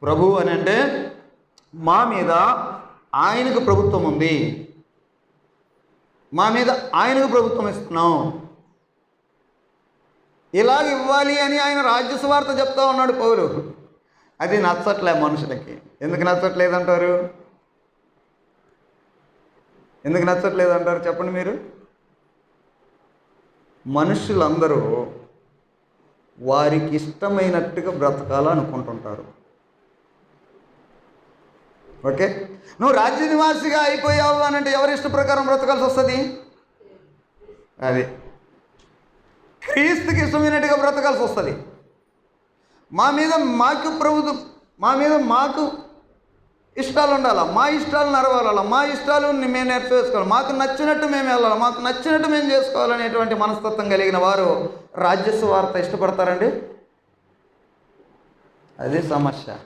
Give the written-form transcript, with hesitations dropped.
ప్రభు అని అంటే మా మీద ఆయనకు ప్రభుత్వం ఉంది, మా మీద ఆయనకు ప్రభుత్వం ఇస్తున్నాం, ఇలాగ ఇవ్వాలి అని ఆయన రాజ్య సువార్త చెప్తా ఉన్నాడు పౌలు. అది నచ్చట్లే మనుషులకి. ఎందుకు నచ్చట్లేదంటారు? ఎందుకు నచ్చట్లేదంటారు చెప్పండి మీరు? మనుషులందరూ వారికి ఇష్టమైనట్టుగా బ్రతకాలనుకుంటుంటారు. ఓకే, నువ్వు రాజ్య నివాసిగా అయిపోయావు అని అంటే ఎవరి ఇష్ట ప్రకారం బ్రతకాల్సి వస్తుంది? అది క్రీస్తుకి ఇష్టమైనట్టుగా బ్రతకాల్సి వస్తుంది. మా మీద మాకు ఇష్టాలు ఉండాలా, మా ఇష్టాలు నెరవేరాలా, మా ఇష్టాలు మేము నెరవేర్చుకోవాలి, మాకు నచ్చినట్టు మేము వెళ్ళాలి, మాకు నచ్చినట్టు మేము చేసుకోవాలనేటువంటి మనస్తత్వం కలిగిన వారు రాజ్య సువార్త ఇష్టపడతారండి? అదే సమస్య.